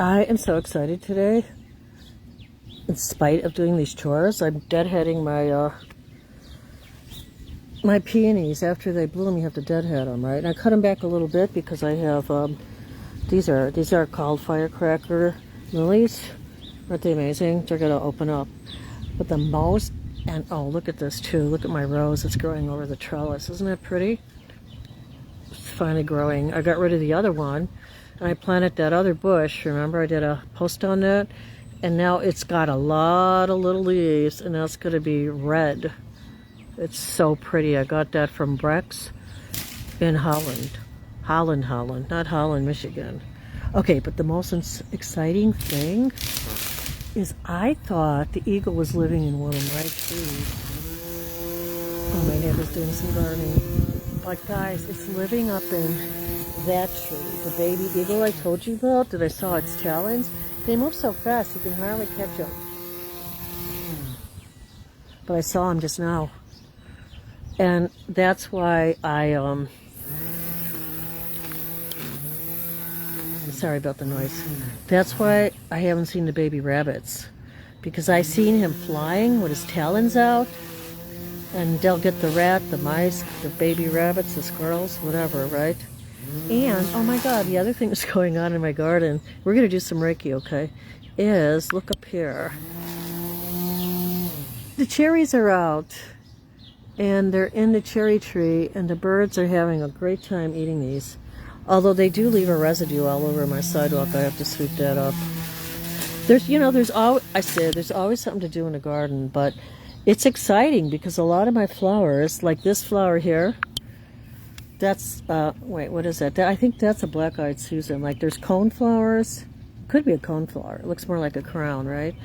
I am so excited today. In spite of doing these chores, I'm deadheading my peonies. After they bloom, you have to deadhead them, right? And I cut them back a little bit because I have these are called firecracker lilies. Aren't they amazing? They're gonna open up. But the most, and oh, look at this too. Look at my rose. It's growing over the trellis. Isn't that pretty? It's finally growing. I got rid of the other one. And I planted that other bush. Remember, I did a post on that, and now it's got a lot of little leaves, and now it's going to be red. It's so pretty. I got that from Breck's in Holland, not Holland, Michigan. Okay, but the most exciting thing is I thought the eagle was living in one of my trees. Oh, my neighbor's doing some gardening. But guys, it's living up in that tree, the baby eagle I told you about, that I saw its talons. They move so fast you can hardly catch them. But I saw them just now. And that's why sorry about the noise. That's why I haven't seen the baby rabbits. Because I seen him flying with his talons out. And they'll get the rat, the mice, the baby rabbits, the squirrels, whatever, right? And, oh my God, the other thing that's going on in my garden, we're going to do some Reiki, okay, is, look up here. The cherries are out, and they're in the cherry tree, and the birds are having a great time eating these. Although they do leave a residue all over my sidewalk. I have to sweep that up. There's always something to do in the garden, but it's exciting because a lot of my flowers, like this flower here, that's, wait, what is that? I think that's a black-eyed Susan. Like, there's cone flowers. Could be a cone flower. It looks more like a crown, right?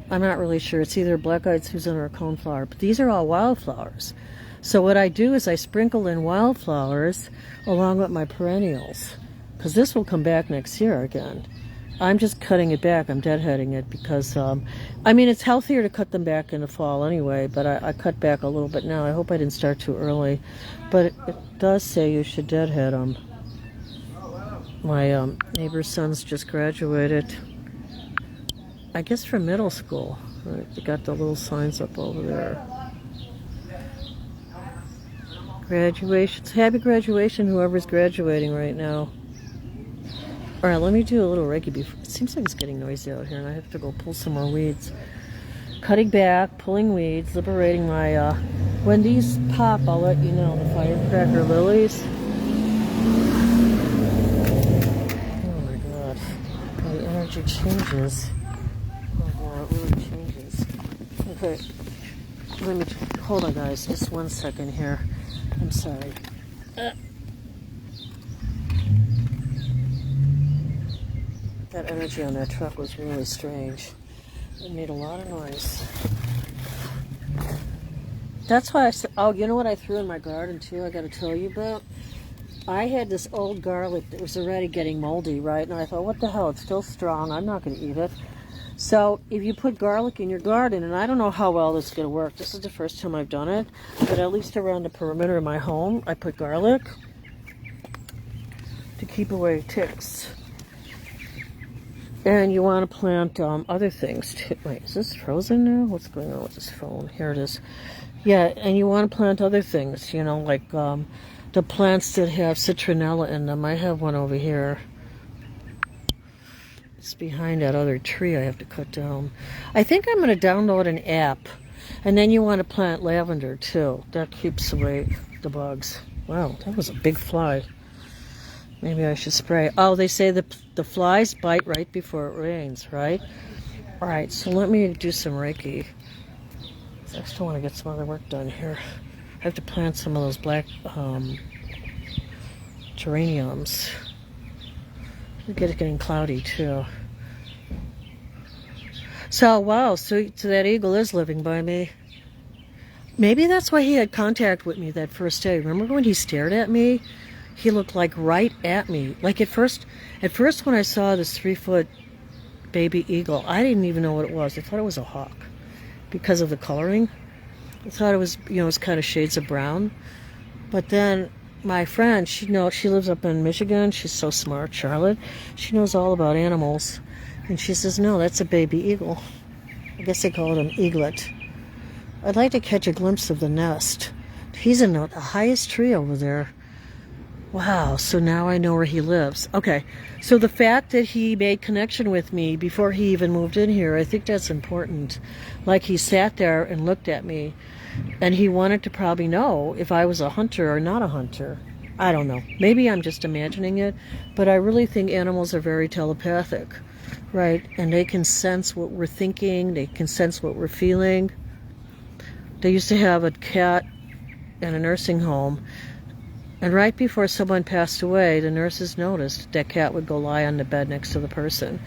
I'm not really sure. It's either a black-eyed Susan or a cone flower. But these are all wildflowers. So what I do is I sprinkle in wildflowers along with my perennials. Because this will come back next year again. I'm just cutting it back. I'm deadheading it because, I mean, it's healthier to cut them back in the fall anyway, but I cut back a little bit now. I hope I didn't start too early. But it does say you should deadhead them. My neighbor's son's just graduated, I guess from middle school. Right? They got the little signs up over there. Graduations. Happy graduation, whoever's graduating right now. All right, let me do a little Reiki before. It seems like it's getting noisy out here, and I have to go pull some more weeds. Cutting back, pulling weeds, liberating my, when these pop, I'll let you know, the firecracker lilies. Oh my God, how the energy changes. Oh, it really changes. Okay, hold on guys, just 1 second here. I'm sorry. That energy on that truck was really strange. It made a lot of noise. That's why I said, oh, you know what I threw in my garden too, I gotta tell you about? I had this old garlic that was already getting moldy, right? And I thought, what the hell, it's still strong, I'm not gonna eat it. So if you put garlic in your garden, and I don't know how well this is gonna work, this is the first time I've done it, but at least around the perimeter of my home, I put garlic to keep away ticks. And you want to plant other things too. Wait, is this frozen now? What's going on with this phone? Here it is. Yeah, and you want to plant other things, you know, like the plants that have citronella in them. I have one over here. It's behind that other tree I have to cut down. I think I'm going to download an app. And then you want to plant lavender too. That keeps away the bugs. Wow, that was a big fly. Maybe I should spray. Oh, they say the flies bite right before it rains, right? All right, so let me do some Reiki. I still want to get some other work done here. I have to plant some of those black geraniums. It's getting cloudy too. So, wow, so that eagle is living by me. Maybe that's why he had contact with me that first day. Remember when he stared at me? He looked like right at me. Like at first when I saw this 3-foot baby eagle, I didn't even know what it was. I thought it was a hawk because of the coloring. I thought it was, you know, it's kind of shades of brown. But then my friend, she lives up in Michigan. She's so smart, Charlotte. She knows all about animals. And she says, no, that's a baby eagle. I guess they call it an eaglet. I'd like to catch a glimpse of the nest. He's in the highest tree over there. Wow, so now I know where he lives. Okay, so the fact that he made connection with me before he even moved in here, I think that's important. Like, he sat there and looked at me, and he wanted to probably know if I was a hunter or not a hunter. I don't know. Maybe I'm just imagining it, but I really think animals are very telepathic, right? And they can sense what we're thinking, they can sense what we're feeling. They used to have a cat in a nursing home, and right before someone passed away, the nurses noticed that cat would go lie on the bed next to the person.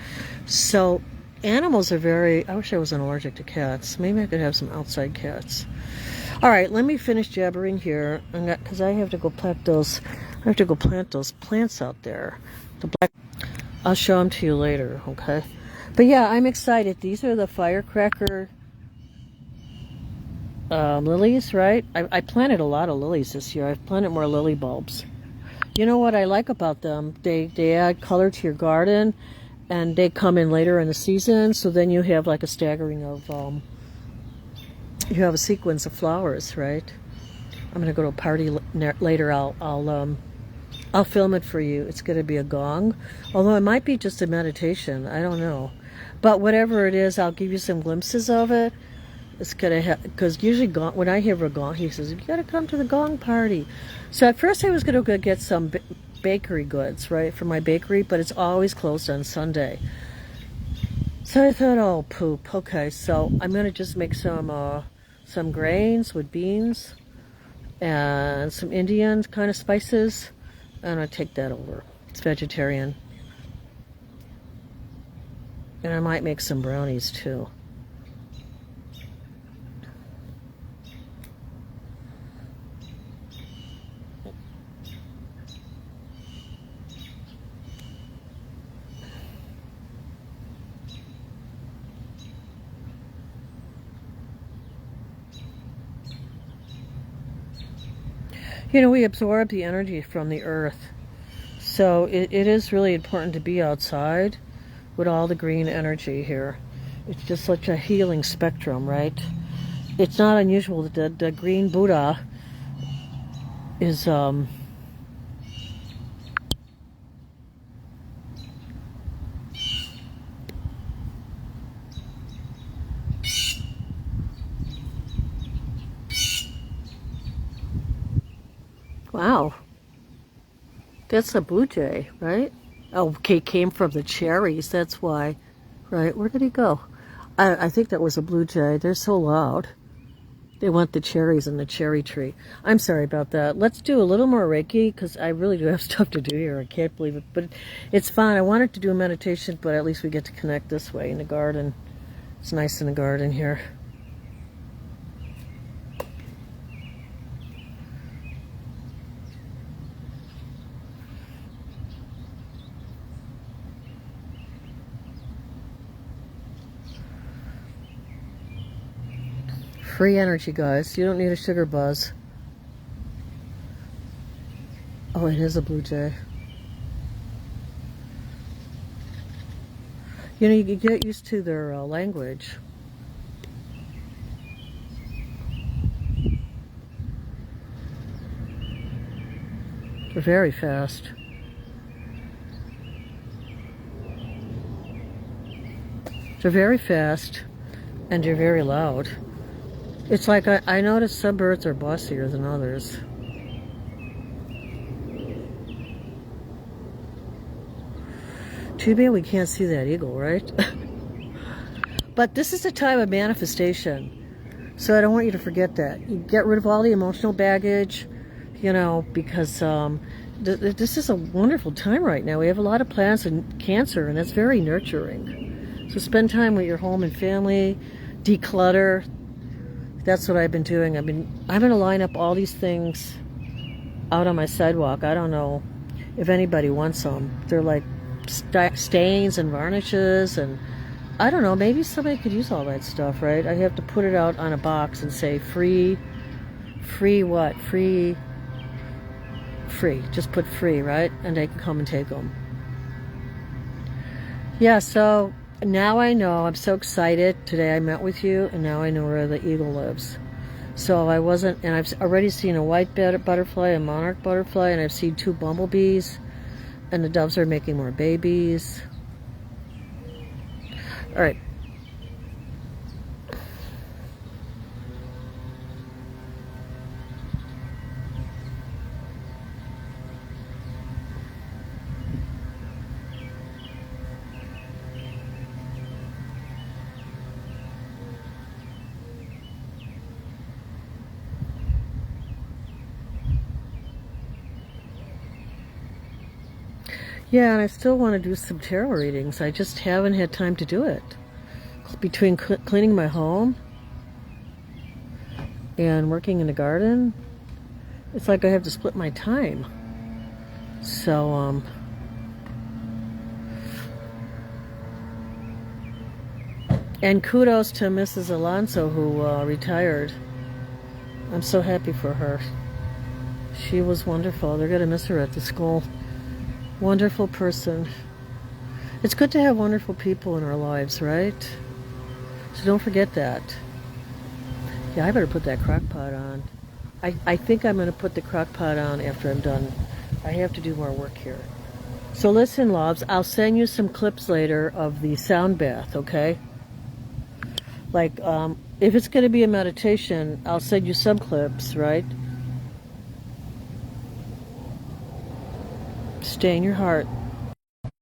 So animals are very... I wish I wasn't allergic to cats. Maybe I could have some outside cats. All right, let me finish jabbering here, because I have to go plant those. I have to go plant those plants out there. The black. I'll show them to you later, okay? But yeah, I'm excited. These are the firecracker lilies, right? I planted a lot of lilies this year. I've planted more lily bulbs. You know what I like about them? They add color to your garden, and they come in later in the season, so then you have like a staggering of, you have a sequence of flowers, right? I'm gonna go to a party later. I'll film it for you. It's gonna be a gong, although it might be just a meditation. I don't know, but whatever it is, I'll give you some glimpses of it. It's gonna because usually when I hear a gong, he says, you gotta come to the gong party. So at first I was gonna go get some bakery goods, right, for my bakery, but it's always closed on Sunday. So I thought, oh poop, okay, so I'm gonna just make some grains with beans and some Indian kind of spices, and I'll take that over. It's vegetarian. And I might make some brownies too. You know, we absorb the energy from the earth. So it is really important to be outside with all the green energy here. It's just such a healing spectrum, right? It's not unusual that the green Buddha is wow. That's a blue jay, right? Oh, okay, came from the cherries, that's why. Right, where did he go? I think that was a blue jay. They're so loud. They want the cherries in the cherry tree. I'm sorry about that. Let's do a little more Reiki, because I really do have stuff to do here. I can't believe it, but it's fun. I wanted to do a meditation, but at least we get to connect this way in the garden. It's nice in the garden here. Free energy, guys. You don't need a sugar buzz. Oh, it is a blue jay. You know, you get used to their language. They're very fast. They're very fast, and they're very loud. It's like I notice some birds are bossier than others. Too bad we can't see that eagle, right? But this is a time of manifestation. So I don't want you to forget that. You get rid of all the emotional baggage, you know, because this is a wonderful time right now. We have a lot of planets in Cancer, and it's very nurturing. So spend time with your home and family, declutter. That's what I've been doing. I'm going to line up all these things out on my sidewalk. I don't know if anybody wants them. They're like stains and varnishes, and I don't know, maybe somebody could use all that stuff, right? I have to put it out on a box and say free what? Free free. Just put free, right? And they can come and take them. Yeah, so now I know. I'm so excited. Today I met with you, and now I know where the eagle lives. So I wasn't, and I've already seen a white butterfly, a monarch butterfly, and I've seen 2 bumblebees, and the doves are making more babies. All right. Yeah, and I still want to do some tarot readings. I just haven't had time to do it. Between cleaning my home and working in the garden, it's like I have to split my time. So, and kudos to Mrs. Alonso who retired. I'm so happy for her. She was wonderful. They're going to miss her at the school. Wonderful person. It's good to have wonderful people in our lives, right? So don't forget that. Yeah, I better put that crock pot on. I think I'm going to put the crock pot on after I'm done. I have to do more work here. So listen, loves, I'll send you some clips later of the sound bath, okay? Like, if it's going to be a meditation, I'll send you some clips, right? Stay in your heart.